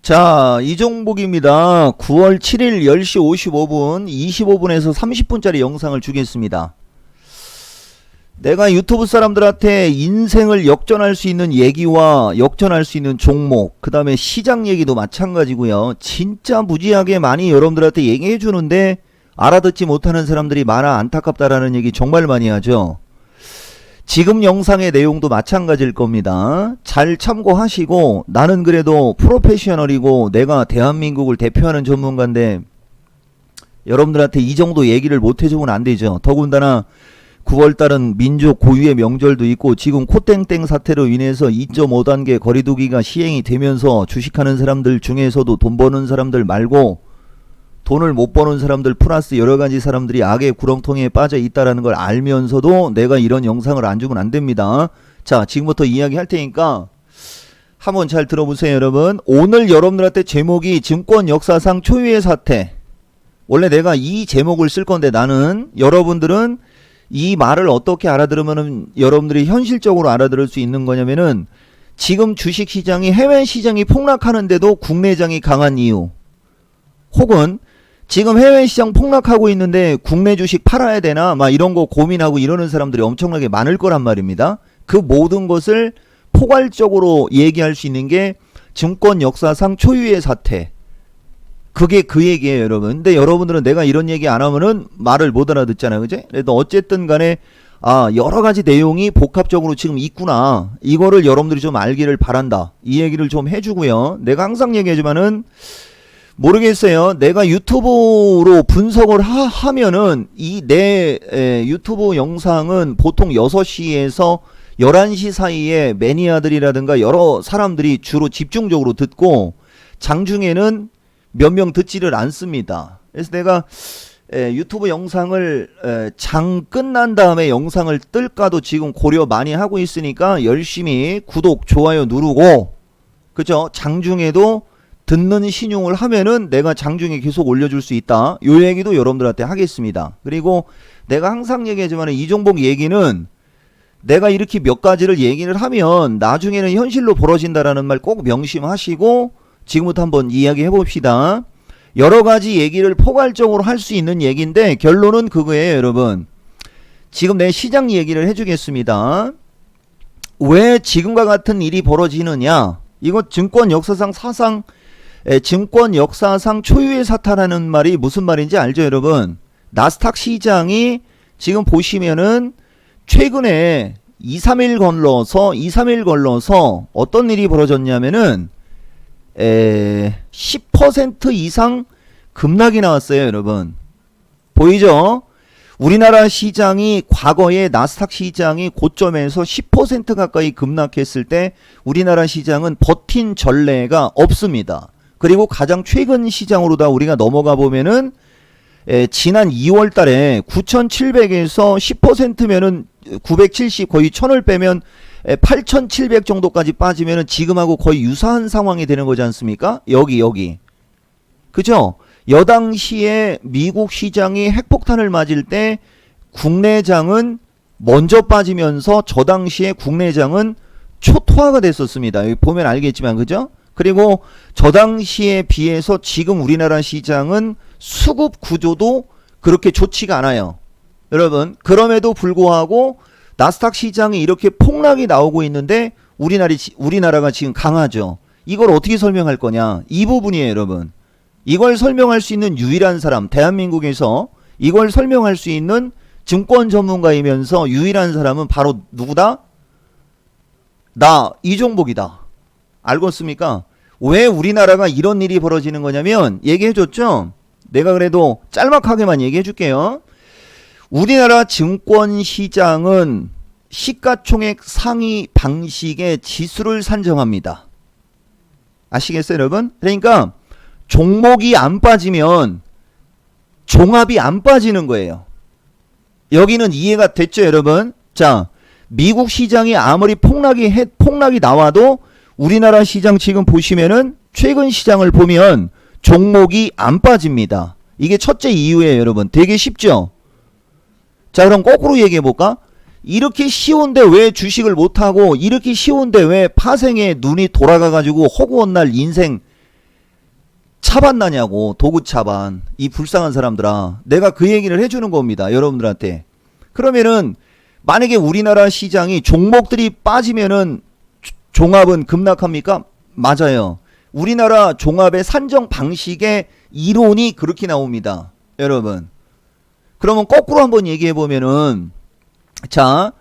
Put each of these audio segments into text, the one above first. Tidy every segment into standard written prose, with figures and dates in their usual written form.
자, 이종복입니다. 9월 7일 10시 55분, 25분에서 30분짜리 영상을 주겠습니다. 내가 유튜브 사람들한테 인생을 역전할 수 있는 얘기와 역전할 수 있는 종목, 그 다음에 시장 얘기도 마찬가지고요. 진짜 무지하게 많이 여러분들한테 얘기해 주는데 알아듣지 못하는 사람들이 많아 안타깝다라는 얘기 정말 많이 하죠. 지금 영상의 내용도 마찬가지일 겁니다. 잘 참고하시고, 나는 그래도 프로페셔널이고 내가 대한민국을 대표하는 전문가인데 여러분들한테 이 정도 얘기를 못 해주면 안 되죠. 더군다나 9월달은 민족 고유의 명절도 있고 지금 코땡땡 사태로 인해서 2.5단계 거리두기가 시행이 되면서 주식하는 사람들 중에서도 돈 버는 사람들 말고 돈을 못 버는 사람들 플러스 여러가지 사람들이 악의 구렁텅이에 빠져 있다라는 걸 알면서도 내가 이런 영상을 안 주면 안 됩니다. 자, 지금부터 이야기 할 테니까 한번 잘 들어보세요. 여러분, 오늘 여러분들한테 제목이 증권 역사상 초유의 사태. 원래 내가 이 제목을 쓸 건데 나는 여러분들은 이 말을 어떻게 알아들으면 여러분들이 현실적으로 알아들을 수 있는 거냐면은 지금 주식시장이 해외시장이 폭락하는데도 국내장이 강한 이유, 혹은 지금 해외시장 폭락하고 있는데 국내 주식 팔아야 되나 막 이런 거 고민하고 이러는 사람들이 엄청나게 많을 거란 말입니다. 그 모든 것을 포괄적으로 얘기할 수 있는 게 증권 역사상 초유의 사태. 그게 그 얘기예요, 여러분. 근데 여러분들은 내가 이런 얘기 안 하면은 말을 못 알아듣잖아요, 그제? 그래도 어쨌든 간에 여러 가지 내용이 복합적으로 지금 있구나. 이거를 여러분들이 좀 알기를 바란다. 이 얘기를 좀 해주고요. 내가 항상 얘기하지만은 모르겠어요. 내가 유튜브로 분석을 하면은 이 내 유튜브 영상은 보통 6시에서 11시 사이에 매니아들이라든가 여러 사람들이 주로 집중적으로 듣고 장중에는 몇 명 듣지를 않습니다. 그래서 내가 유튜브 영상을 장 끝난 다음에 영상을 뜰까도 지금 고려 많이 하고 있으니까 열심히 구독, 좋아요 누르고, 그죠? 장중에도 듣는 신용을 하면은 내가 장중에 계속 올려줄 수 있다. 요 얘기도 여러분들한테 하겠습니다. 그리고 내가 항상 얘기하지만 이종복 얘기는 내가 이렇게 몇 가지를 얘기를 하면 나중에는 현실로 벌어진다라는 말 꼭 명심하시고 지금부터 한번 이야기해 봅시다. 여러 가지 얘기를 포괄적으로 할 수 있는 얘기인데 결론은 그거예요, 여러분. 지금 내 시장 얘기를 해주겠습니다. 왜 지금과 같은 일이 벌어지느냐? 이거 증권 역사상 초유의 사태라는 말이 무슨 말인지 알죠, 여러분? 나스닥 시장이 지금 보시면은 최근에 2-3일 걸러서 어떤 일이 벌어졌냐면은 10% 이상 급락이 나왔어요, 여러분. 보이죠? 우리나라 시장이 과거에 나스닥 시장이 고점에서 10% 가까이 급락했을 때 우리나라 시장은 버틴 전례가 없습니다. 그리고 가장 최근 시장으로 다 우리가 넘어가 보면은 지난 2월 달에 9,700에서 10%면은 970 거의 1000을 빼면 8,700 정도까지 빠지면은 지금하고 거의 유사한 상황이 되는 거지 않습니까? 여기. 그죠? 여당시에 미국 시장이 핵폭탄을 맞을 때 국내장은 먼저 빠지면서 저 당시에 국내장은 초토화가 됐었습니다. 여기 보면 알겠지만, 그죠? 그리고 저 당시에 비해서 지금 우리나라 시장은 수급 구조도 그렇게 좋지가 않아요. 여러분, 그럼에도 불구하고 나스닥 시장이 이렇게 폭락이 나오고 있는데 우리나라가 지금 강하죠. 이걸 어떻게 설명할 거냐? 이 부분이에요, 여러분. 이걸 설명할 수 있는 유일한 사람, 대한민국에서 이걸 설명할 수 있는 증권 전문가이면서 유일한 사람은 바로 누구다? 나 이종복이다. 알겠습니까? 왜 우리나라가 이런 일이 벌어지는 거냐면 얘기해줬죠? 내가 그래도 짤막하게만 얘기해줄게요. 우리나라 증권시장은 시가총액 상위 방식의 지수를 산정합니다. 아시겠어요, 여러분? 그러니까 종목이 안 빠지면 종합이 안 빠지는 거예요. 여기는 이해가 됐죠, 여러분? 자, 미국 시장이 아무리 폭락이 나와도 우리나라 시장 지금 보시면은 최근 시장을 보면 종목이 안 빠집니다. 이게 첫째 이유예요, 여러분. 되게 쉽죠? 자, 그럼 거꾸로 얘기해볼까? 이렇게 쉬운데 왜 주식을 못하고, 이렇게 쉬운데 왜 파생에 눈이 돌아가가지고 허구한 날 인생 차반나냐고. 도구 차반. 이 불쌍한 사람들아. 내가 그 얘기를 해주는 겁니다. 여러분들한테. 그러면은 만약에 우리나라 시장이 종목들이 빠지면은 종합은 급락합니까? 맞아요. 우리나라 종합의 산정 방식의 이론이 그렇게 나옵니다. 여러분. 그러면 거꾸로 한번 얘기해 보면은, 자,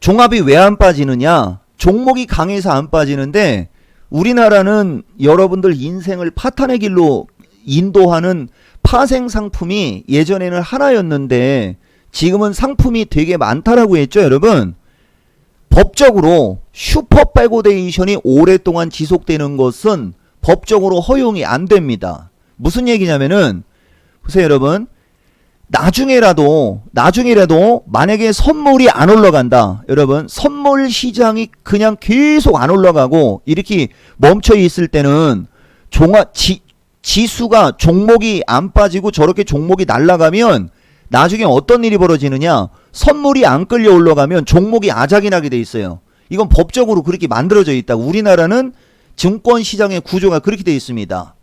종합이 왜 안 빠지느냐? 종목이 강해서 안 빠지는데, 우리나라는 여러분들 인생을 파탄의 길로 인도하는 파생 상품이 예전에는 하나였는데 지금은 상품이 되게 많다라고 했죠, 여러분. 법적으로 슈퍼 백오데이션이 오랫동안 지속되는 것은 법적으로 허용이 안 됩니다. 무슨 얘기냐면은, 보세요, 여러분. 나중에라도 만약에 선물이 안 올라간다. 여러분, 선물 시장이 그냥 계속 안 올라가고 이렇게 멈춰 있을 때는 지수가 종목이 안 빠지고 저렇게 종목이 날아가면 나중에 어떤 일이 벌어지느냐? 선물이 안 끌려 올라가면 종목이 아작이 나게 돼 있어요. 이건 법적으로 그렇게 만들어져 있다. 우리나라는 증권 시장의 구조가 그렇게 돼 있습니다.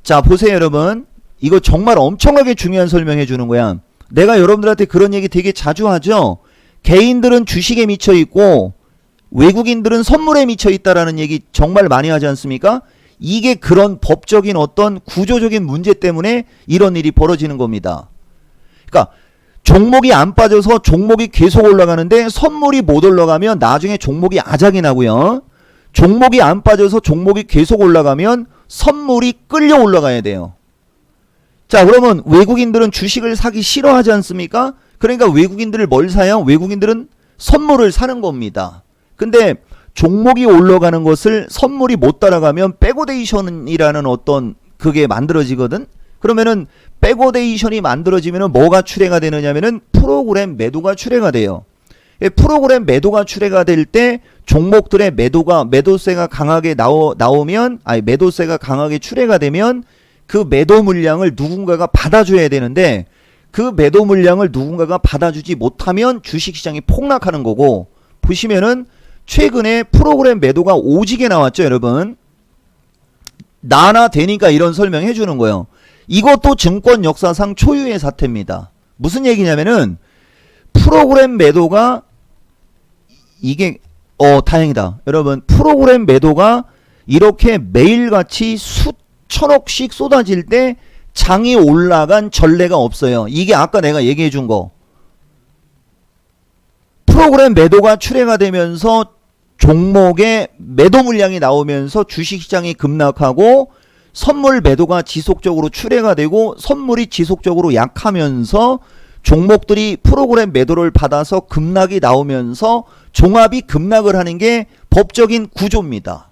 자, 보세요, 여러분. 이거 정말 엄청나게 중요한 설명해 주는 거야. 내가 여러분들한테 그런 얘기 되게 자주 하죠. 개인들은 주식에 미쳐 있고 외국인들은 선물에 미쳐 있다라는 얘기 정말 많이 하지 않습니까? 이게 그런 법적인 어떤 구조적인 문제 때문에 이런 일이 벌어지는 겁니다. 그러니까 종목이 안 빠져서 종목이 계속 올라가는데 선물이 못 올라가면 나중에 종목이 아작이 나고요. 종목이 안 빠져서 종목이 계속 올라가면 선물이 끌려 올라가야 돼요. 자, 그러면 외국인들은 주식을 사기 싫어하지 않습니까? 그러니까 외국인들을 뭘 사요? 외국인들은 선물을 사는 겁니다. 근데 종목이 올라가는 것을 선물이 못 따라가면 백오데이션이라는 어떤 그게 만들어지거든? 그러면은 백오데이션이 만들어지면은 뭐가 출해가 되느냐면은 프로그램 매도가 출해가 돼요. 프로그램 매도가 출해가 될 때 종목들의 매도세가 강하게 나오면, 매도세가 강하게 출해가 되면 그 매도 물량을 누군가가 받아줘야 되는데 그 매도 물량을 누군가가 받아주지 못하면 주식시장이 폭락하는 거고, 보시면은 최근에 프로그램 매도가 오지게 나왔죠, 여러분. 나나 되니까 이런 설명해 주는 거예요. 이것도 증권 역사상 초유의 사태입니다. 무슨 얘기냐면은 프로그램 매도가 이게 다행이다. 여러분, 프로그램 매도가 이렇게 매일같이 수천억씩 쏟아질 때 장이 올라간 전례가 없어요. 이게 아까 내가 얘기해 준 거. 프로그램 매도가 출해가 되면서 종목에 매도 물량이 나오면서 주식시장이 급락하고 선물 매도가 지속적으로 출해가 되고 선물이 지속적으로 약하면서 종목들이 프로그램 매도를 받아서 급락이 나오면서 종합이 급락을 하는 게 법적인 구조입니다.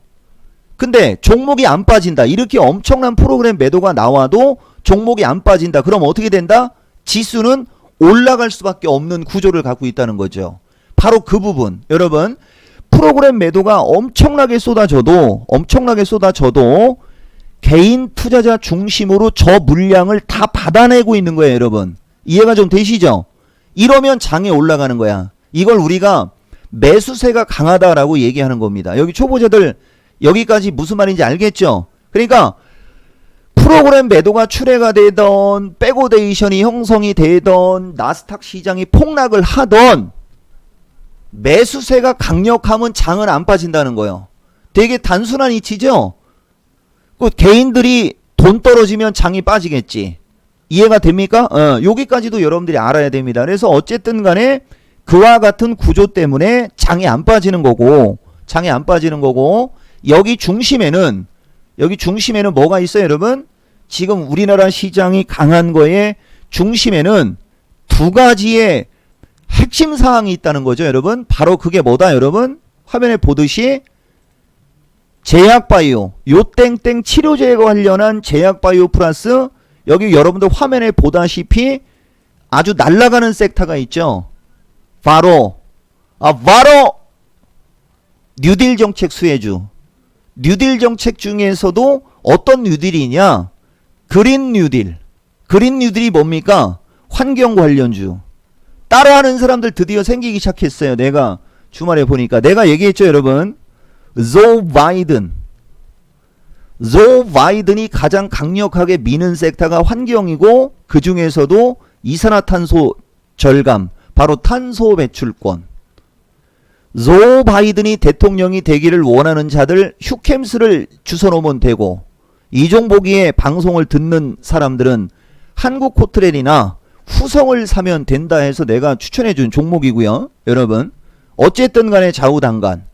근데 종목이 안 빠진다. 이렇게 엄청난 프로그램 매도가 나와도 종목이 안 빠진다. 그럼 어떻게 된다? 지수는 올라갈 수밖에 없는 구조를 갖고 있다는 거죠. 바로 그 부분. 여러분, 프로그램 매도가 엄청나게 쏟아져도 개인 투자자 중심으로 저 물량을 다 받아내고 있는 거예요, 여러분. 이해가 좀 되시죠? 이러면 장에 올라가는 거야. 이걸 우리가 매수세가 강하다라고 얘기하는 겁니다. 여기 초보자들 여기까지 무슨 말인지 알겠죠? 그러니까 프로그램 매도가 출해가 되던 백오데이션이 형성이 되던 나스닥 시장이 폭락을 하던 매수세가 강력하면 장은 안 빠진다는 거예요. 되게 단순한 이치죠? 그 개인들이 돈 떨어지면 장이 빠지겠지. 이해가 됩니까? 여기까지도 여러분들이 알아야 됩니다. 그래서 어쨌든 간에 그와 같은 구조 때문에 장이 안 빠지는 거고 여기 중심에는 뭐가 있어요, 여러분? 지금 우리나라 시장이 강한 거에 중심에는 두 가지의 핵심 사항이 있다는 거죠, 여러분. 바로 그게 뭐다, 여러분? 화면에 보듯이 제약바이오, 요땡땡 치료제에 관련한 제약바이오 플러스 여기 여러분들 화면에 보다시피 아주 날아가는 섹터가 있죠. 바로 뉴딜 정책 수혜주. 뉴딜 정책 중에서도 어떤 뉴딜이냐? 그린 뉴딜. 그린 뉴딜이 뭡니까? 환경 관련주. 따라하는 사람들 드디어 생기기 시작했어요. 내가 주말에 보니까. 내가 얘기했죠, 여러분. 조 바이든. 조 바이든이 가장 강력하게 미는 섹터가 환경이고 그 중에서도 이산화탄소 절감, 바로 탄소 배출권. 조 바이든이 대통령이 되기를 원하는 자들 휴캠스를 주워놓으면 되고, 이종복이의 방송을 듣는 사람들은 한국 코트렐이나 후성을 사면 된다 해서 내가 추천해준 종목이고요. 여러분 어쨌든 간에 좌우당간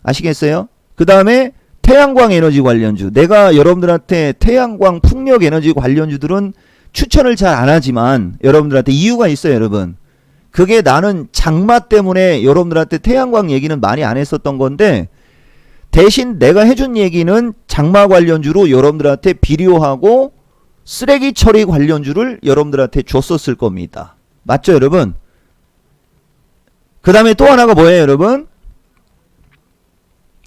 아시겠어요? 그 다음에 태양광 에너지 관련주, 내가 여러분들한테 태양광 풍력 에너지 관련주들은 추천을 잘 안하지만 여러분들한테 이유가 있어요. 여러분 그게 나는 장마 때문에 여러분들한테 태양광 얘기는 많이 안 했었던 건데, 대신 내가 해준 얘기는 장마 관련주로 여러분들한테 비료하고 쓰레기 처리 관련주를 여러분들한테 줬었을 겁니다. 맞죠 여러분? 그 다음에 또 하나가 뭐예요 여러분?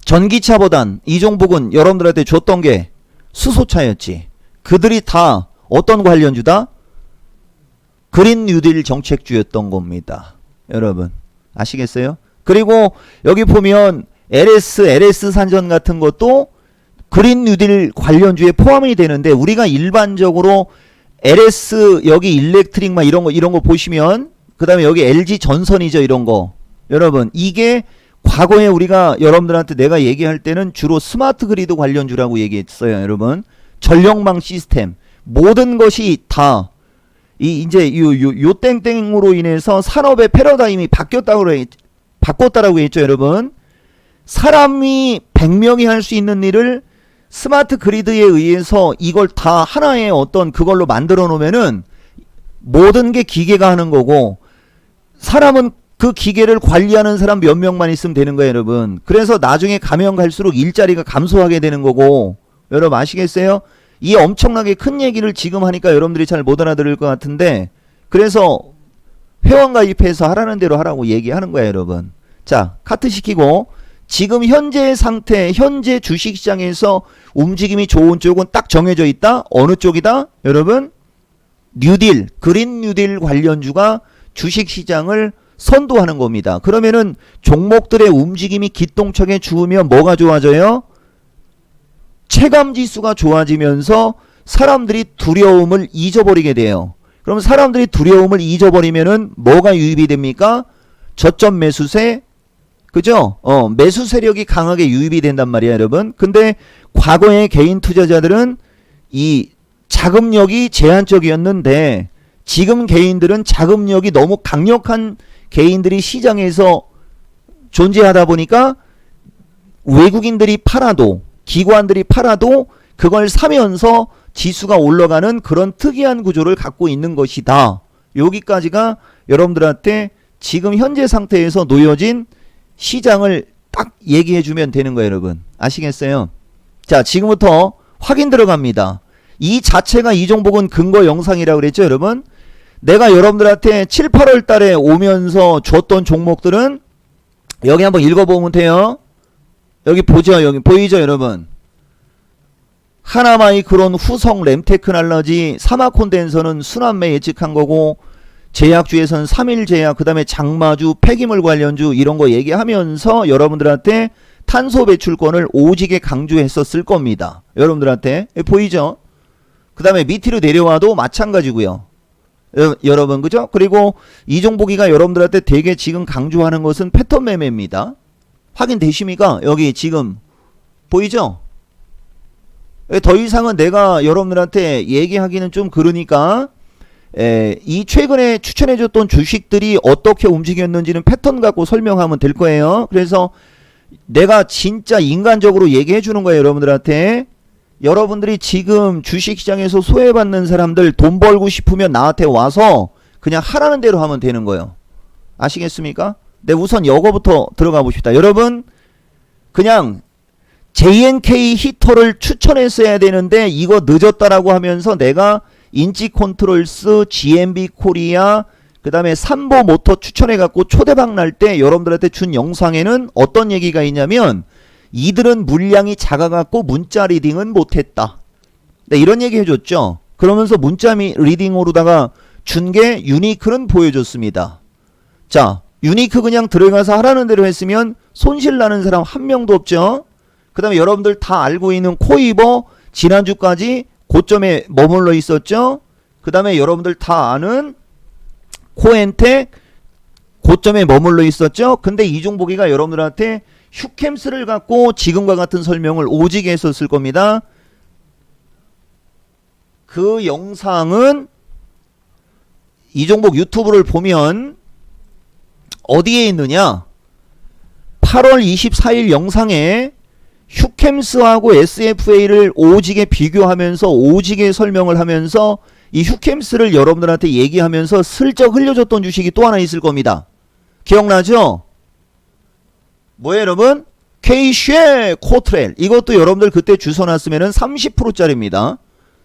전기차보단 이종복은 여러분들한테 줬던 게 수소차였지. 그들이 다 어떤 관련주다? 그린 뉴딜 정책주였던 겁니다. 여러분 아시겠어요? 그리고 여기 보면 LS 산전 같은 것도 그린 뉴딜 관련주에 포함이 되는데, 우리가 일반적으로 LS 여기 일렉트릭 막 이런 거 보시면, 그 다음에 여기 LG 전선이죠. 이런 거 여러분 이게 과거에 우리가 여러분들한테 내가 얘기할 때는 주로 스마트 그리드 관련주라고 얘기했어요. 여러분 전력망 시스템 모든 것이 다 이제 요 땡땡으로 인해서 산업의 패러다임이 바꿨다라고 했죠. 여러분 사람이 100명이 할 수 있는 일을 스마트 그리드에 의해서 이걸 다 하나의 어떤 그걸로 만들어 놓으면은 모든 게 기계가 하는 거고, 사람은 그 기계를 관리하는 사람 몇 명만 있으면 되는 거예요. 여러분 그래서 나중에 가면 갈수록 일자리가 감소하게 되는 거고, 여러분 아시겠어요? 이 엄청나게 큰 얘기를 지금 하니까 여러분들이 잘 못 알아들을 것 같은데, 그래서 회원 가입해서 하라는 대로 하라고 얘기하는 거예요. 여러분 자 카트 시키고, 지금 현재 상태, 현재 주식시장에서 움직임이 좋은 쪽은 딱 정해져 있다. 어느 쪽이다? 여러분 뉴딜, 그린 뉴딜 관련주가 주식시장을 선도하는 겁니다. 그러면은 종목들의 움직임이 기똥차게 죽으면 뭐가 좋아져요? 체감지수가 좋아지면서 사람들이 두려움을 잊어버리게 돼요. 그럼 사람들이 두려움을 잊어버리면은 뭐가 유입이 됩니까? 저점 매수세, 그죠? 매수 세력이 강하게 유입이 된단 말이야 여러분. 근데 과거의 개인 투자자들은 이 자금력이 제한적이었는데, 지금 개인들은 자금력이 너무 강력한 개인들이 시장에서 존재하다 보니까 외국인들이 팔아도, 기관들이 팔아도 그걸 사면서 지수가 올라가는 그런 특이한 구조를 갖고 있는 것이다. 여기까지가 여러분들한테 지금 현재 상태에서 놓여진 시장을 딱 얘기해 주면 되는 거예요. 여러분 아시겠어요? 자 지금부터 확인 들어갑니다. 이 자체가 이종복은 근거 영상이라고 그랬죠. 여러분 내가 여러분들한테 7, 8월 달에 오면서 줬던 종목들은 여기 한번 읽어보면 돼요. 여기 보죠. 여기 보이죠 여러분? 하나마이크론, 후성, 램테크놀로지, 사마콘덴서는 순환매 예측한 거고, 제약주에선 3일 제약, 그 다음에 장마주, 폐기물 관련주 이런 거 얘기하면서 여러분들한테 탄소 배출권을 오지게 강조했었을 겁니다. 여러분들한테 보이죠? 그 다음에 밑으로 내려와도 마찬가지고요. 여러분 그죠? 그리고 이종복이가 여러분들한테 되게 지금 강조하는 것은 패턴 매매입니다. 확인되십니까? 여기 지금 보이죠? 더 이상은 내가 여러분들한테 얘기하기는 좀 그러니까 이 최근에 추천해줬던 주식들이 어떻게 움직였는지는 패턴 갖고 설명하면 될 거예요. 그래서 내가 진짜 인간적으로 얘기해 주는 거예요. 여러분들한테. 여러분들이 지금 주식시장에서 소외받는 사람들 돈 벌고 싶으면 나한테 와서 그냥 하라는 대로 하면 되는 거예요. 아시겠습니까? 네, 우선 이거부터 들어가 봅시다. 여러분 그냥 JNK 히터를 추천했어야 되는데 이거 늦었다라고 하면서 내가 인지컨트롤스, GMB 코리아, 그 다음에 삼보 모터 추천해갖고 초대박 날 때 여러분들한테 준 영상에는 어떤 얘기가 있냐면, 이들은 물량이 작아갖고 문자 리딩은 못했다. 네, 이런 얘기 해줬죠. 그러면서 문자 리딩으로다가 준 게 유니크는 보여줬습니다. 자, 유니크 그냥 들어가서 하라는 대로 했으면 손실 나는 사람 한 명도 없죠. 그 다음에 여러분들 다 알고 있는 코이버 지난주까지 고점에 머물러 있었죠. 그 다음에 여러분들 다 아는 코엔텍 고점에 머물러 있었죠. 근데 이종복이가 여러분들한테 휴캠스를 갖고 지금과 같은 설명을 오지게 했었을 겁니다. 그 영상은 이종복 유튜브를 보면 어디에 있느냐? 8월 24일 영상에 휴캠스하고 SFA를 오지게 비교하면서 오지게 설명을 하면서 이 휴캠스를 여러분들한테 얘기하면서 슬쩍 흘려줬던 주식이 또 하나 있을 겁니다. 기억나죠? 뭐예요 여러분? K-쉐 코트렐. 이것도 여러분들 그때 주워놨으면 30%짜리입니다.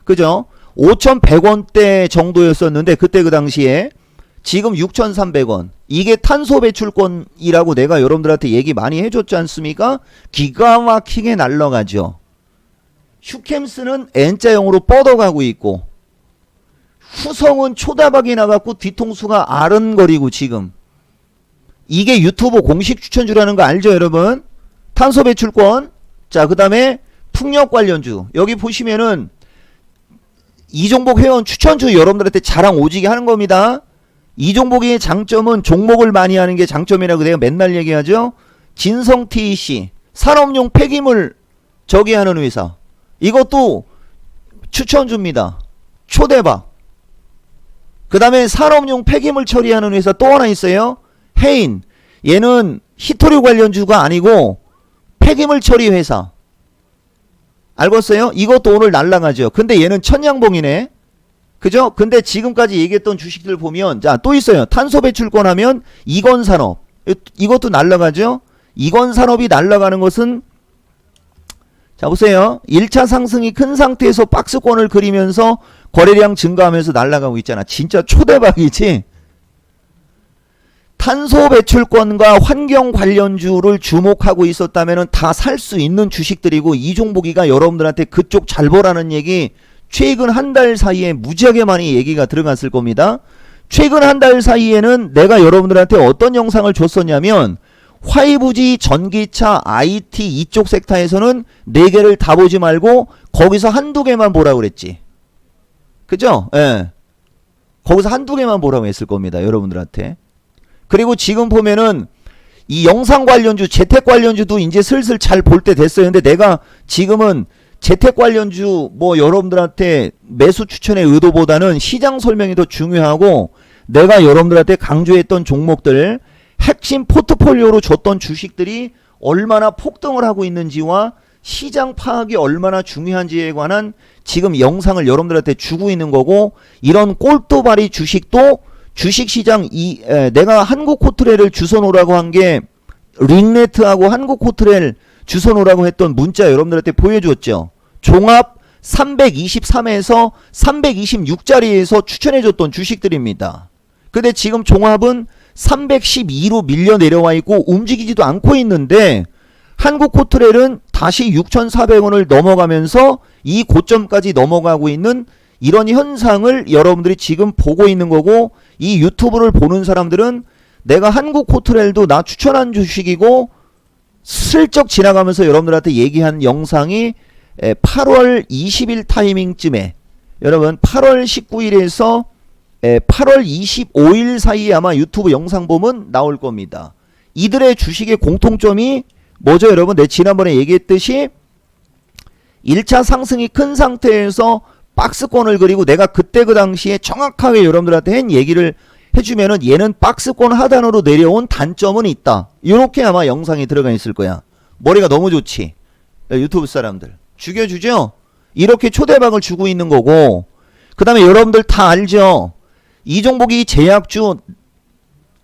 그죠? 5,100원대 정도였었는데 그때 그 당시에 지금 6,300원. 이게 탄소 배출권이라고 내가 여러분들한테 얘기 많이 해줬지 않습니까? 기가 막히게 날라가죠. 휴캠스는 N자형으로 뻗어가고 있고 후성은 초다박이 나갔고 뒤통수가 아른거리고 지금. 이게 유튜브 공식 추천주라는 거 알죠 여러분? 탄소 배출권. 자, 그 다음에 풍력 관련주. 여기 보시면은 이종복 회원 추천주 여러분들한테 자랑 오지게 하는 겁니다. 이종복의 장점은 종목을 많이 하는 게 장점이라고 내가 맨날 얘기하죠. 진성 TEC 산업용 폐기물 저기 하는 회사. 이것도 추천주입니다. 초대박. 그 다음에 산업용 폐기물 처리하는 회사 또 하나 있어요. 해인. 얘는 히토류 관련주가 아니고 폐기물 처리 회사. 알겠어요? 이것도 오늘 날라가죠. 근데 얘는 천냥봉이네. 그죠? 근데 지금까지 얘기했던 주식들 보면 자, 또 있어요. 탄소 배출권 하면 이건산업. 이것도 날라가죠. 이건산업이 날라가는 것은 자, 보세요. 1차 상승이 큰 상태에서 박스권을 그리면서 거래량 증가하면서 날아가고 있잖아. 진짜 초대박이지. 탄소 배출권과 환경 관련주를 주목하고 있었다면 다 살 수 있는 주식들이고 이종복이가 여러분들한테 그쪽 잘 보라는 얘기 최근 한 달 사이에 무지하게 많이 얘기가 들어갔을 겁니다. 최근 한 달 사이에는 내가 여러분들한테 어떤 영상을 줬었냐면 화이부지 전기차 IT 이쪽 섹터에서는 4개를 다 보지 말고 거기서 한두 개만 보라고 그랬지. 그죠? 예. 거기서 한두 개만 보라고 했을 겁니다. 여러분들한테. 그리고 지금 보면은 이 영상 관련주, 재택 관련주도 이제 슬슬 잘 볼 때 됐어요. 근데 내가 지금은 재택 관련주 뭐 여러분들한테 매수 추천의 의도보다는 시장 설명이 더 중요하고 내가 여러분들한테 강조했던 종목들 핵심 포트폴리오로 줬던 주식들이 얼마나 폭등을 하고 있는지와 시장 파악이 얼마나 중요한지에 관한 지금 영상을 여러분들한테 주고 있는 거고 이런 꼴도바리 주식도 주식시장 내가 한국코트렐을 주워놓으라고 한 게 링네트하고 한국코트렐 주워놓으라고 했던 문자 여러분들한테 보여줬죠. 종합 323에서 326자리에서 추천해줬던 주식들입니다. 근데 지금 종합은 312로 밀려 내려와 있고 움직이지도 않고 있는데 한국코트렐은 다시 6,400원을 넘어가면서 이 고점까지 넘어가고 있는 이런 현상을 여러분들이 지금 보고 있는 거고 이 유튜브를 보는 사람들은 내가 한국코트렐도 나 추천한 주식이고 슬쩍 지나가면서 여러분들한테 얘기한 영상이 8월 20일 타이밍쯤에 여러분 8월 19일에서 8월 25일 사이에 아마 유튜브 영상 보면 나올 겁니다. 이들의 주식의 공통점이 뭐죠 여러분? 내 지난번에 얘기했듯이 1차 상승이 큰 상태에서 박스권을 그리고 내가 그때 그 당시에 정확하게 여러분들한테 한 얘기를 해주면은 얘는 박스권 하단으로 내려온 단점은 있다. 이렇게 아마 영상이 들어가 있을 거야. 머리가 너무 좋지. 유튜브 사람들. 죽여주죠? 이렇게 초대박을 주고 있는 거고 그 다음에 여러분들 다 알죠? 이종복이 제약주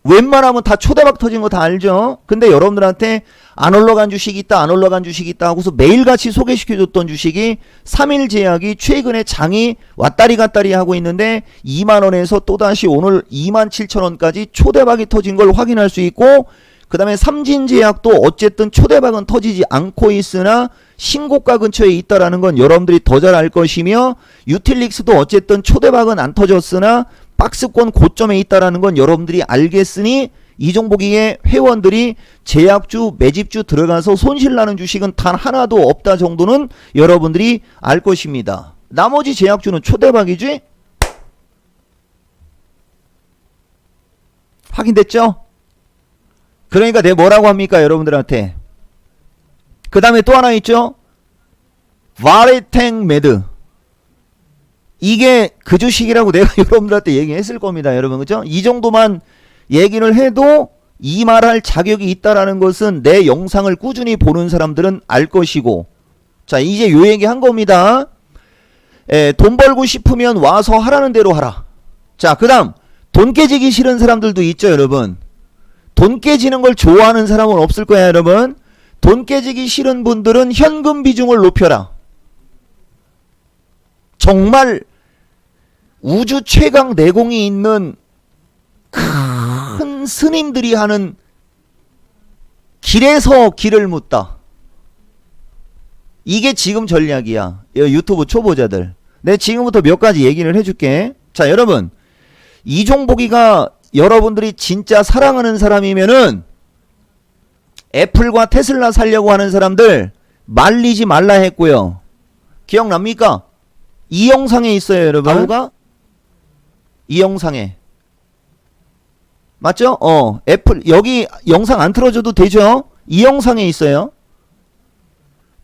웬만하면 다 초대박 터진 거 다 알죠? 근데 여러분들한테 안 올라간 주식이 있다 안 올라간 주식이 있다 하고서 매일같이 소개시켜줬던 주식이 3일제약이 최근에 장이 왔다리 갔다리 하고 있는데 2만원에서 또다시 오늘 27,000원까지 초대박이 터진 걸 확인할 수 있고 그 다음에 삼진제약도 어쨌든 초대박은 터지지 않고 있으나 신고가 근처에 있다라는 건 여러분들이 더 잘 알 것이며 유틸릭스도 어쨌든 초대박은 안 터졌으나 박스권 고점에 있다라는 건 여러분들이 알겠으니 이종복이의 회원들이 제약주, 매집주 들어가서 손실나는 주식은 단 하나도 없다 정도는 여러분들이 알 것입니다. 나머지 제약주는 초대박이지? 확인됐죠? 그러니까 내가 뭐라고 합니까 여러분들한테? 그 다음에 또 하나 있죠? 바레탱 매드. 이게 그 주식이라고 내가 여러분들한테 얘기했을 겁니다 여러분. 그죠? 이 정도만 얘기를 해도 이 말할 자격이 있다라는 것은 내 영상을 꾸준히 보는 사람들은 알 것이고, 자 이제 요 얘기 한 겁니다. 돈 벌고 싶으면 와서 하라는 대로 하라. 자 그 다음 돈 깨지기 싫은 사람들도 있죠 여러분. 돈 깨지는 걸 좋아하는 사람은 없을 거야 여러분. 돈 깨지기 싫은 분들은 현금 비중을 높여라. 정말 우주 최강 내공이 있는 큰 스님들이 하는 길에서 길을 묻다. 이게 지금 전략이야 유튜브 초보자들. 내가 지금부터 몇 가지 얘기를 해줄게. 자 여러분, 이종복이가 여러분들이 진짜 사랑하는 사람이면은 애플과 테슬라 살려고 하는 사람들 말리지 말라 했고요. 기억납니까? 이 영상에 있어요 여러분. 바로가 이 영상에 맞죠? 애플 여기 영상 안 틀어줘도 되죠? 이 영상에 있어요.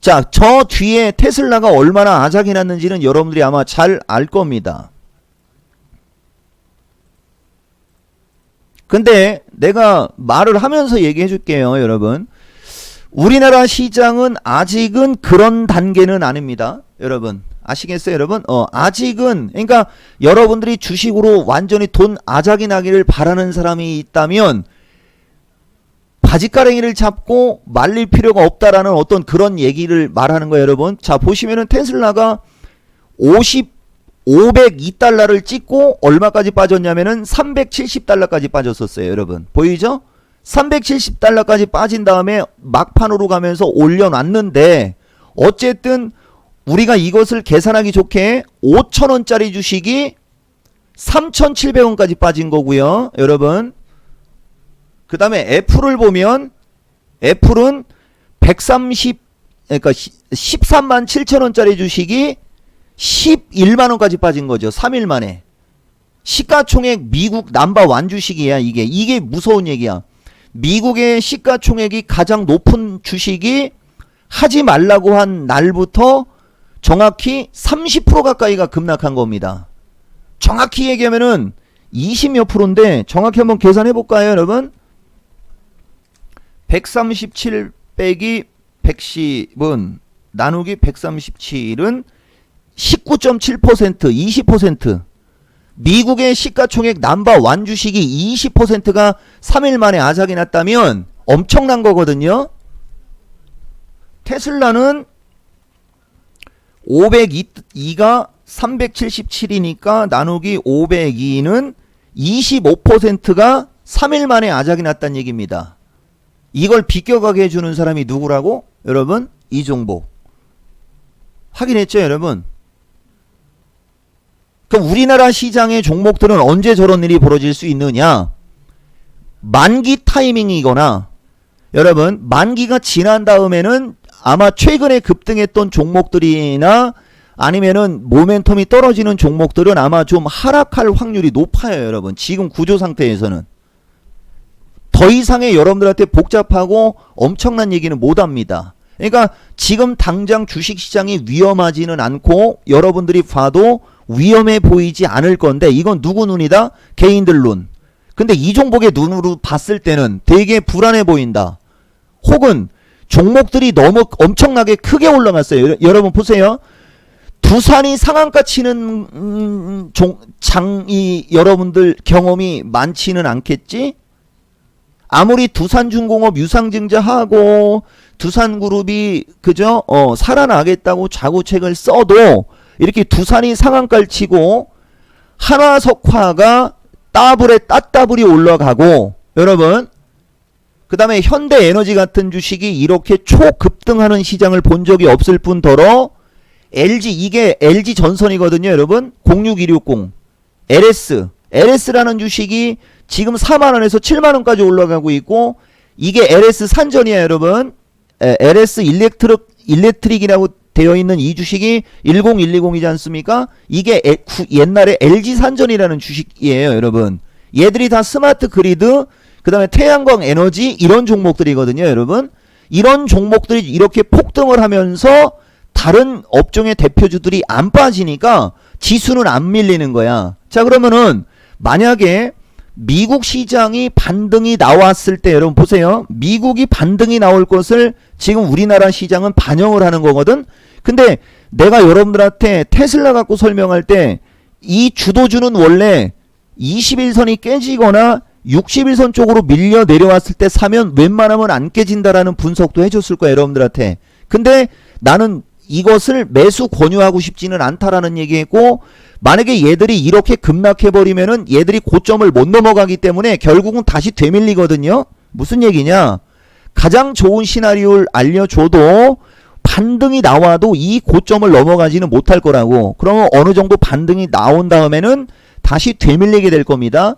자, 저 뒤에 테슬라가 얼마나 아작이 났는지는 여러분들이 아마 잘 알 겁니다. 근데 내가 말을 하면서 얘기해 줄게요 여러분. 우리나라 시장은 아직은 그런 단계는 아닙니다 여러분. 아시겠어요 여러분? 아직은, 그러니까 여러분들이 주식으로 완전히 돈 아작이 나기를 바라는 사람이 있다면 바지가랭이를 잡고 말릴 필요가 없다라는 어떤 그런 얘기를 말하는 거예요 여러분. 자 보시면은 테슬라가 502달러를 찍고 얼마까지 빠졌냐면은 370달러까지 빠졌었어요 여러분. 보이죠? 370달러까지 빠진 다음에 막판으로 가면서 올려놨는데, 어쨌든 우리가 이것을 계산하기 좋게 5,000원짜리 주식이 3,700원까지 빠진 거고요 여러분. 그 다음에 애플을 보면 애플은 13만 7천원짜리 주식이 11만원까지 빠진 거죠. 3일 만에. 시가총액 미국 넘버1 주식이야 이게 무서운 얘기야. 미국의 시가총액이 가장 높은 주식이 하지 말라고 한 날부터 정확히 30% 가까이가 급락한 겁니다. 정확히 얘기하면은 20몇 프로인데 정확히 한번 계산해 볼까요 여러분? 137 빼기 110은 나누기 137은 19.7% 20%. 미국의 시가총액 넘버1 주식이 20%가 3일 만에 아작이 났다면 엄청난 거거든요. 테슬라는 502가 377이니까 나누기 502는 25%가 3일 만에 아작이 났다는 얘기입니다. 이걸 비껴가게 해주는 사람이 누구라고? 여러분, 이종복. 확인했죠 여러분? 그럼 우리나라 시장의 종목들은 언제 저런 일이 벌어질 수 있느냐? 만기 타이밍이거나, 여러분 만기가 지난 다음에는 아마 최근에 급등했던 종목들이나 아니면은 모멘텀이 떨어지는 종목들은 아마 좀 하락할 확률이 높아요 여러분. 지금 구조 상태에서는 더 이상의 여러분들한테 복잡하고 엄청난 얘기는 못합니다. 그러니까 지금 당장 주식시장이 위험하지는 않고 여러분들이 봐도 위험해 보이지 않을 건데, 이건 누구 눈이다? 개인들 눈. 근데 이종복의 눈으로 봤을 때는 되게 불안해 보인다. 혹은 종목들이 너무 엄청나게 크게 올라갔어요. 여러분 보세요. 두산이 상한가 치는 장이 여러분들 경험이 많지는 않겠지? 아무리 두산중공업 유상증자하고 두산그룹이 그죠? 살아나겠다고 자구책을 써도 이렇게 두산이 상한가를 치고 한화석화가 따블이 올라가고, 여러분 그 다음에 현대에너지 같은 주식이 이렇게 초급등하는 시장을 본 적이 없을 뿐더러 LG, 이게 LG 전선이거든요 여러분. 06160 LS LS라는 주식이 지금 4만원에서 7만원까지 올라가고 있고, 이게 LS 산전이야 여러분. LS 일렉트릭이라고 되어 있는 이 주식이 10120이지 않습니까? 이게 옛날에 LG 산전이라는 주식이에요 여러분. 얘들이 다 스마트 그리드, 그 다음에 태양광 에너지, 이런 종목들이거든요 여러분. 이런 종목들이 이렇게 폭등을 하면서 다른 업종의 대표주들이 안 빠지니까 지수는 안 밀리는 거야. 자, 그러면은 만약에 미국 시장이 반등이 나왔을 때, 여러분 보세요. 미국이 반등이 나올 것을 지금 우리나라 시장은 반영을 하는 거거든. 근데 내가 여러분들한테 테슬라 갖고 설명할 때 이 주도주는 원래 21선이 깨지거나 61선 쪽으로 밀려 내려왔을 때 사면 웬만하면 안 깨진다라는 분석도 해줬을 거야 여러분들한테. 근데 나는 이것을 매수 권유하고 싶지는 않다라는 얘기했고, 만약에 얘들이 이렇게 급락해버리면은 얘들이 고점을 못 넘어가기 때문에 결국은 다시 되밀리거든요. 무슨 얘기냐? 가장 좋은 시나리오를 알려줘도 반등이 나와도 이 고점을 넘어가지는 못할 거라고. 그러면 어느 정도 반등이 나온 다음에는 다시 되밀리게 될 겁니다.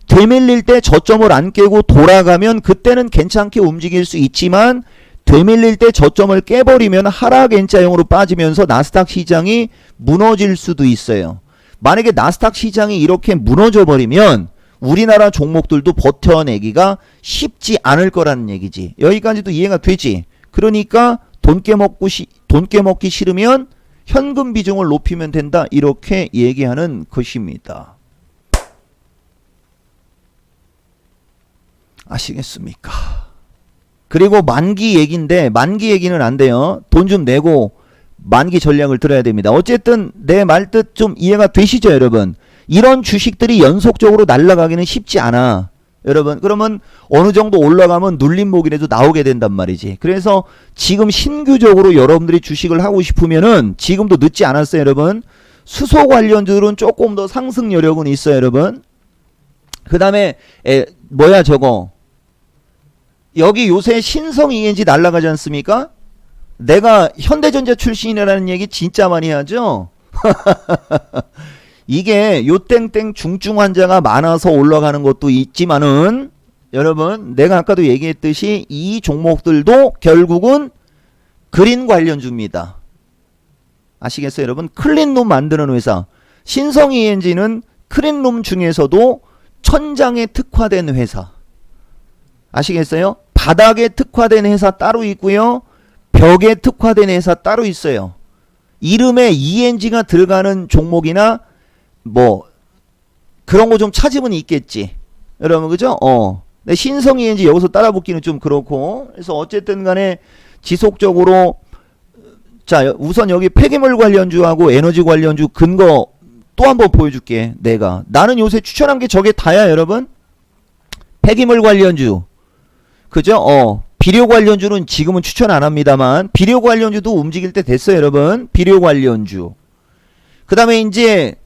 되밀릴 때 저점을 안 깨고 돌아가면 그때는 괜찮게 움직일 수 있지만, 되밀릴 때 저점을 깨버리면 하락 N자형으로 빠지면서 나스닥 시장이 무너질 수도 있어요. 만약에 나스닥 시장이 이렇게 무너져 버리면 우리나라 종목들도 버텨내기가 쉽지 않을 거라는 얘기지. 여기까지도 이해가 되지? 그러니까 돈 깨먹기 싫으면 현금 비중을 높이면 된다, 이렇게 얘기하는 것입니다. 아시겠습니까? 그리고 만기 얘기인데, 만기 얘기는 안 돼요. 돈 좀 내고 만기 전략을 들어야 됩니다. 어쨌든 내 말뜻 좀 이해가 되시죠 여러분? 이런 주식들이 연속적으로 날아가기는 쉽지 않아 여러분. 그러면 어느 정도 올라가면 눌림목이라도 나오게 된단 말이지. 그래서 지금 신규적으로 여러분들이 주식을 하고 싶으면은 지금도 늦지 않았어요 여러분. 수소 관련주들은 조금 더 상승 여력은 있어요 여러분. 그 다음에 뭐야 저거, 여기 요새 신성 ENG 날라가지 않습니까? 내가 현대전자 출신이라는 얘기 진짜 많이 하죠. 이게 요땡땡 중증 환자가 많아서 올라가는 것도 있지만은 여러분, 내가 아까도 얘기했듯이 이 종목들도 결국은 그린 관련주입니다. 아시겠어요 여러분? 클린룸 만드는 회사, 신성 ENG는 클린룸 중에서도 천장에 특화된 회사. 아시겠어요? 바닥에 특화된 회사 따로 있고요, 벽에 특화된 회사 따로 있어요. 이름에 ENG가 들어가는 종목이나 뭐 그런 거 좀 찾으면 있겠지 여러분, 그죠? 근데 신성 ENG 여기서 따라붙기는 좀 그렇고. 그래서 어쨌든 간에 지속적으로, 자 우선 여기 폐기물 관련주하고 에너지 관련주 근거 또 한번 보여줄게. 나는 요새 추천한 게 저게 다야 여러분. 폐기물 관련주, 그죠? 비료 관련주는 지금은 추천 안 합니다만, 비료 관련주도 움직일 때 됐어요 여러분. 비료 관련주. 그 다음에 이제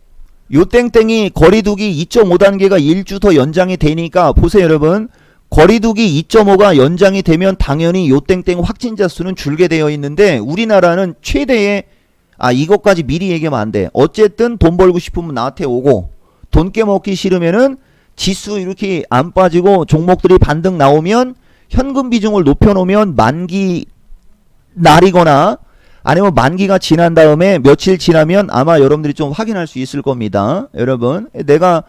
요 땡땡이 거리두기 2.5단계가 1주 더 연장이 되니까 보세요 여러분. 거리두기 2.5가 연장이 되면 당연히 요 땡땡 확진자 수는 줄게 되어 있는데, 우리나라는 최대의, 이것까지 미리 얘기하면 안 돼. 어쨌든 돈 벌고 싶으면 나한테 오고, 돈 깨먹기 싫으면은 지수 이렇게 안 빠지고 종목들이 반등 나오면 현금 비중을 높여놓으면 만기 날이거나 아니면 만기가 지난 다음에 며칠 지나면 아마 여러분들이 좀 확인할 수 있을 겁니다. 여러분, 내가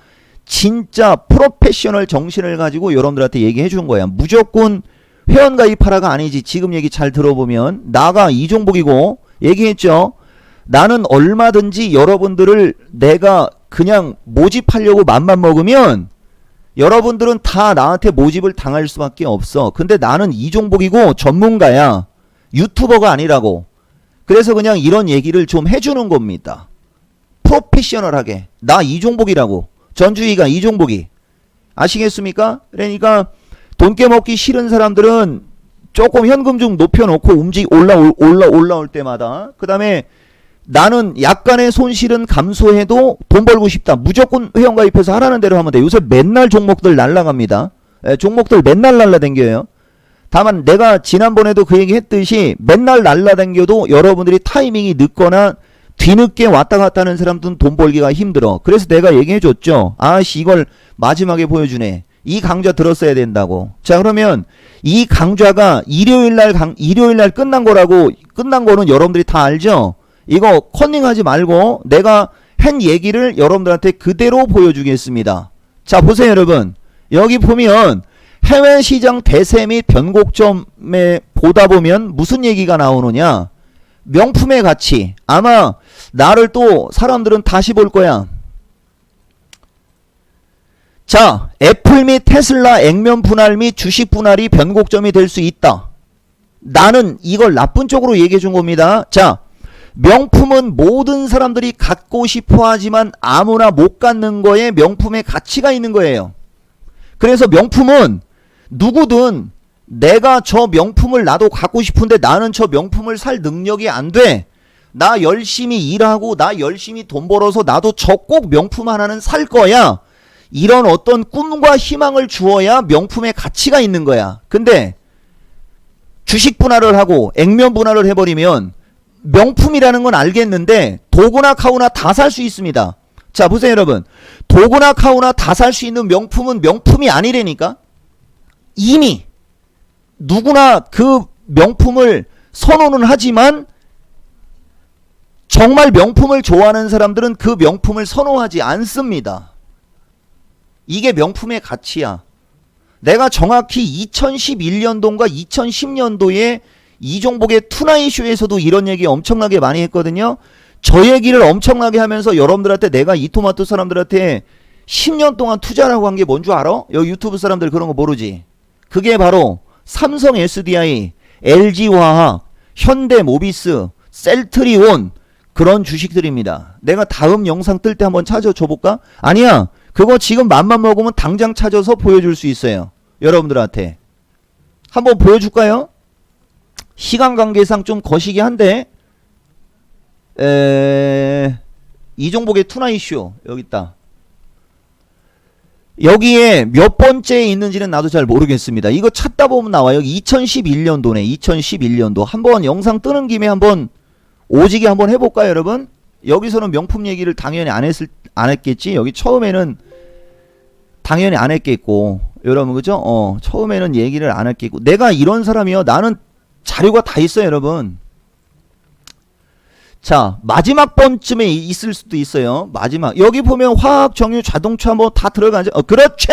진짜 프로페셔널 정신을 가지고 여러분들한테 얘기해 준 거야. 무조건 회원가입하라가 아니지. 지금 얘기 잘 들어보면 나가 이종복이고 얘기했죠. 나는 얼마든지 여러분들을 내가 그냥 모집하려고 맘만 먹으면 여러분들은 다 나한테 모집을 당할 수밖에 없어. 근데 나는 이종복이고 전문가야. 유튜버가 아니라고. 그래서 그냥 이런 얘기를 좀 해주는 겁니다. 프로페셔널하게. 나 이종복이라고. 전주희가 이종복이. 아시겠습니까? 그러니까 돈 깨먹기 싫은 사람들은 조금 현금 좀 높여놓고 올라올 때마다, 그 다음에 나는 약간의 손실은 감소해도 돈 벌고 싶다. 무조건 회원가입해서 하라는 대로 하면 돼. 요새 맨날 종목들 날라갑니다. 종목들 맨날 날라댕겨요. 다만 내가 지난번에도 그 얘기 했듯이 맨날 날라댕겨도 여러분들이 타이밍이 늦거나 뒤늦게 왔다 갔다 하는 사람들은 돈 벌기가 힘들어. 그래서 내가 얘기해 줬죠. 아씨 이걸 마지막에 보여주네. 이 강좌 들었어야 된다고. 자 그러면 이 강좌가 일요일날 끝난 거는 여러분들이 다 알죠? 이거 컨닝하지 말고 내가 한 얘기를 여러분들한테 그대로 보여주겠습니다. 자 보세요 여러분. 여기 보면 해외시장 대세 및 변곡점에 보다 보면 무슨 얘기가 나오느냐. 명품의 가치. 아마 나를 또 사람들은 다시 볼 거야. 자, 애플 및 테슬라 액면 분할 및 주식 분할이 변곡점이 될 수 있다. 나는 이걸 나쁜 쪽으로 얘기해 준 겁니다. 자, 명품은 모든 사람들이 갖고 싶어 하지만 아무나 못 갖는 거에 명품의 가치가 있는 거예요. 그래서 명품은 누구든 내가 저 명품을 나도 갖고 싶은데 나는 저 명품을 살 능력이 안 돼. 나 열심히 일하고 나 열심히 돈 벌어서 나도 저 꼭 명품 하나는 살 거야. 이런 어떤 꿈과 희망을 주어야 명품의 가치가 있는 거야. 근데 주식 분할을 하고 액면 분할을 해버리면 명품이라는 건 알겠는데 도구나 카우나 다 살 수 있습니다. 자 보세요 여러분. 도구나 카우나 다 살 수 있는 명품은 명품이 아니라니까. 이미 누구나 그 명품을 선호는 하지만 정말 명품을 좋아하는 사람들은 그 명품을 선호하지 않습니다. 이게 명품의 가치야. 내가 정확히 2011년도인가 2010년도에 이종복의 투나잇쇼에서도 이런 얘기 엄청나게 많이 했거든요. 저 얘기를 엄청나게 하면서 여러분들한테 내가 이토마토 사람들한테 10년 동안 투자라고 한 게 뭔 줄 알아? 여기 유튜브 사람들 그런 거 모르지? 그게 바로 삼성 SDI, LG화학, 현대모비스, 셀트리온 그런 주식들입니다. 내가 다음 영상 뜰 때 한번 찾아줘 볼까? 아니야. 그거 지금 맘만 먹으면 당장 찾아서 보여줄 수 있어요. 여러분들한테. 한번 보여줄까요? 시간 관계상 좀 거시기 한데 이종복의 투나잇쇼 여기 있다. 여기에 몇 번째에 있는지는 나도 잘 모르겠습니다. 이거 찾다 보면 나와요. 2011년도네. 2011년도. 한번 영상 뜨는 김에 한번 오지게 한번 해볼까요 여러분? 여기서는 명품 얘기를 당연히 안 했겠지. 여기 처음에는 당연히 안 했겠고 여러분 그죠? 처음에는 얘기를 안 했겠고 내가 이런 사람이요. 나는 자료가 다 있어요 여러분. 자 마지막 번쯤에 있을 수도 있어요. 마지막 여기 보면 화학, 정유, 자동차 뭐 다 들어가죠. 그렇지.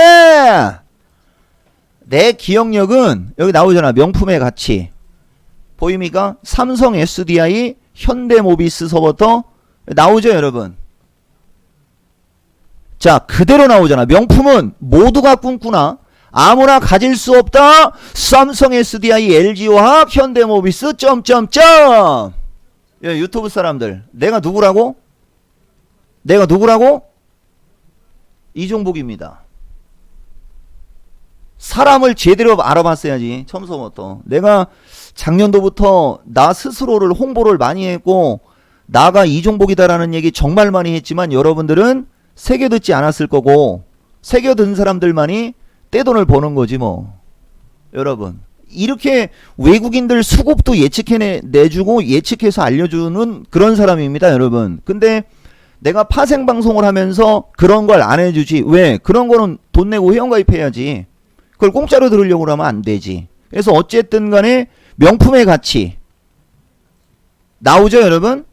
내 기억력은 여기 나오잖아. 명품의 가치 보입니까? 삼성 SDI, 현대모비스서부터 나오죠 여러분. 자 그대로 나오잖아. 명품은 모두가 꿈꾸나 아무나 가질 수 없다. 삼성 SDI, LG화학, 현대모비스 점점점. 유튜브 사람들 내가 누구라고? 내가 누구라고? 이종복입니다. 사람을 제대로 알아봤어야지. 처음서부터. 내가 작년도부터 나 스스로를 홍보를 많이 했고 나가 이종복이다라는 얘기 정말 많이 했지만 여러분들은 새겨듣지 않았을 거고 새겨든 사람들만이 떼돈을 버는 거지 뭐. 여러분 이렇게 외국인들 수급도 내주고 예측해서 알려주는 그런 사람입니다 여러분. 근데 내가 파생방송을 하면서 그런 걸 안 해주지. 왜? 그런 거는 돈 내고 회원가입해야지. 그걸 공짜로 들으려고 하면 안 되지. 그래서 어쨌든 간에 명품의 가치 나오죠 여러분?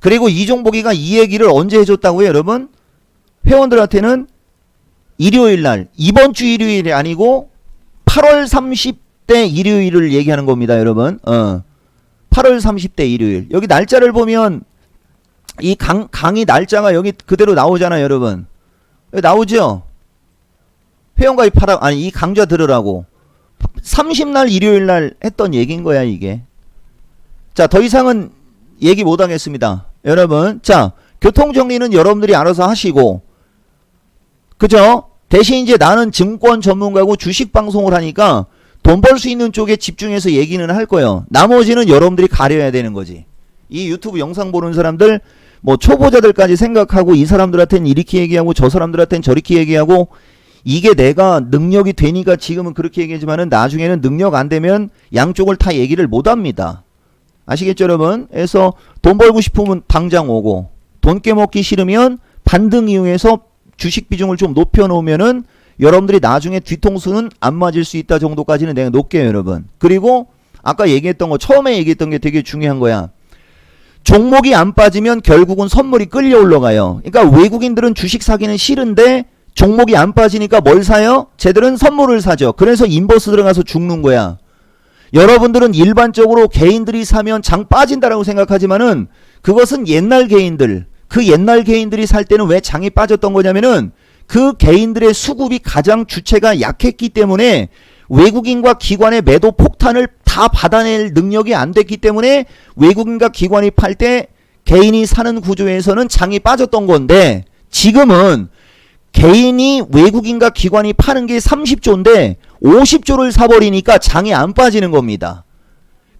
그리고 이종복이가 이 얘기를 언제 해줬다고요 여러분? 회원들한테는 일요일날 이번 주 일요일이 아니고 8월 30대 일요일을 얘기하는 겁니다 여러분. 8월 30대 일요일. 여기 날짜를 보면 이 강의 날짜가 여기 그대로 나오잖아요 여러분. 여기 나오죠? 회원가입하라. 아니 이 강좌 들으라고 30날 일요일날 했던 얘기인 거야 이게. 자 더 이상은 얘기 못하겠습니다 여러분. 자 교통정리는 여러분들이 알아서 하시고 그죠? 대신 이제 나는 증권 전문가고 주식 방송을 하니까 돈 벌 수 있는 쪽에 집중해서 얘기는 할 거예요. 나머지는 여러분들이 가려야 되는 거지. 이 유튜브 영상 보는 사람들 뭐 초보자들까지 생각하고 이 사람들한테는 이렇게 얘기하고 저 사람들한테는 저렇게 얘기하고 이게 내가 능력이 되니까 지금은 그렇게 얘기하지만은 나중에는 능력 안 되면 양쪽을 다 얘기를 못 합니다. 아시겠죠 여러분? 그래서 돈 벌고 싶으면 당장 오고 돈 깨먹기 싫으면 반등 이용해서 주식 비중을 좀 높여 놓으면은 여러분들이 나중에 뒤통수는 안 맞을 수 있다 정도까지는 내가 놓을게요 여러분. 그리고 아까 얘기했던 거 처음에 얘기했던 게 되게 중요한 거야. 종목이 안 빠지면 결국은 선물이 끌려 올라가요. 그러니까 외국인들은 주식 사기는 싫은데 종목이 안 빠지니까 뭘 사요? 쟤들은 선물을 사죠. 그래서 인버스 들어가서 죽는 거야. 여러분들은 일반적으로 개인들이 사면 장 빠진다라고 생각하지만은 그것은 옛날 개인들, 그 옛날 개인들이 살 때는 왜 장이 빠졌던 거냐면은 그 개인들의 수급이 가장 주체가 약했기 때문에 외국인과 기관의 매도 폭탄을 다 받아낼 능력이 안 됐기 때문에 외국인과 기관이 팔 때 개인이 사는 구조에서는 장이 빠졌던 건데 지금은 개인이 외국인과 기관이 파는 게 30조인데 50조를 사버리니까 장이 안 빠지는 겁니다.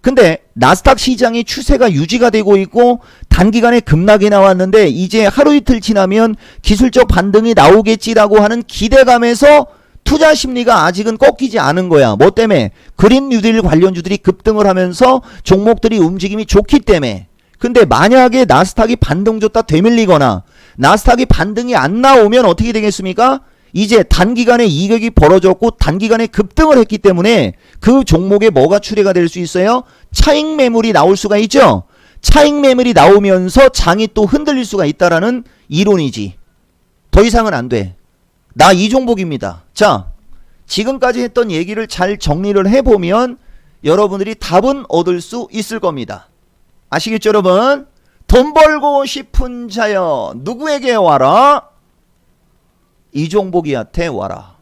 근데 나스닥 시장의 추세가 유지가 되고 있고 단기간에 급락이 나왔는데 이제 하루 이틀 지나면 기술적 반등이 나오겠지라고 하는 기대감에서 투자 심리가 아직은 꺾이지 않은 거야. 뭐 때문에? 그린 뉴딜 관련주들이 급등을 하면서 종목들이 움직임이 좋기 때문에. 근데 만약에 나스닥이 반등 줬다 되밀리거나 나스닥이 반등이 안 나오면 어떻게 되겠습니까? 이제 단기간에 이격이 벌어졌고 단기간에 급등을 했기 때문에 그 종목에 뭐가 출회가 될 수 있어요? 차익 매물이 나올 수가 있죠. 차익 매물이 나오면서 장이 또 흔들릴 수가 있다라는 이론이지. 더 이상은 안 돼. 나 이 종목입니다. 자, 지금까지 했던 얘기를 잘 정리를 해보면 여러분들이 답은 얻을 수 있을 겁니다. 아시겠죠 여러분? 돈 벌고 싶은 자여 누구에게 와라? 이종복이한테 와라.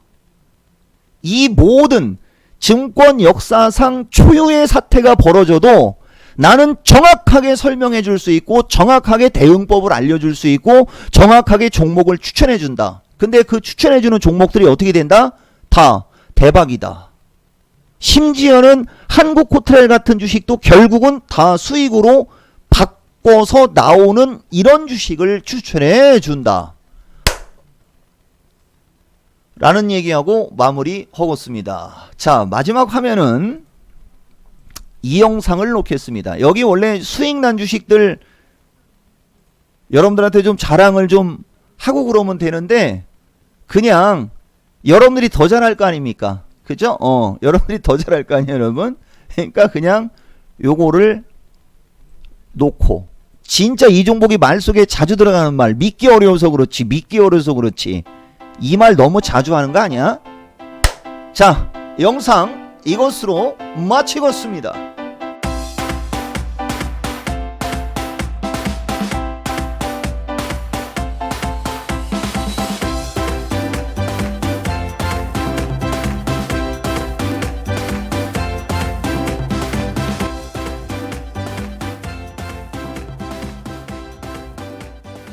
이 모든 증권 역사상 초유의 사태가 벌어져도 나는 정확하게 설명해 줄 수 있고 정확하게 대응법을 알려줄 수 있고 정확하게 종목을 추천해 준다. 근데 그 추천해 주는 종목들이 어떻게 된다? 다 대박이다. 심지어는 한국호텔 같은 주식도 결국은 다 수익으로 바꿔서 나오는 이런 주식을 추천해 준다. 라는 얘기하고 마무리 하겠습니다. 자, 마지막 화면은 이 영상을 놓겠습니다. 여기 원래 수익난 주식들 여러분들한테 좀 자랑을 좀 하고 그러면 되는데 그냥 여러분들이 더 잘할 거 아닙니까? 그죠? 여러분들이 더 잘할 거 아니에요, 여러분? 그러니까 그냥 요거를 놓고 진짜 이 종목이 말 속에 자주 들어가는 말 믿기 어려워서 그렇지 이 말 너무 자주 하는 거 아니야? 자, 영상 이것으로 마치겠습니다.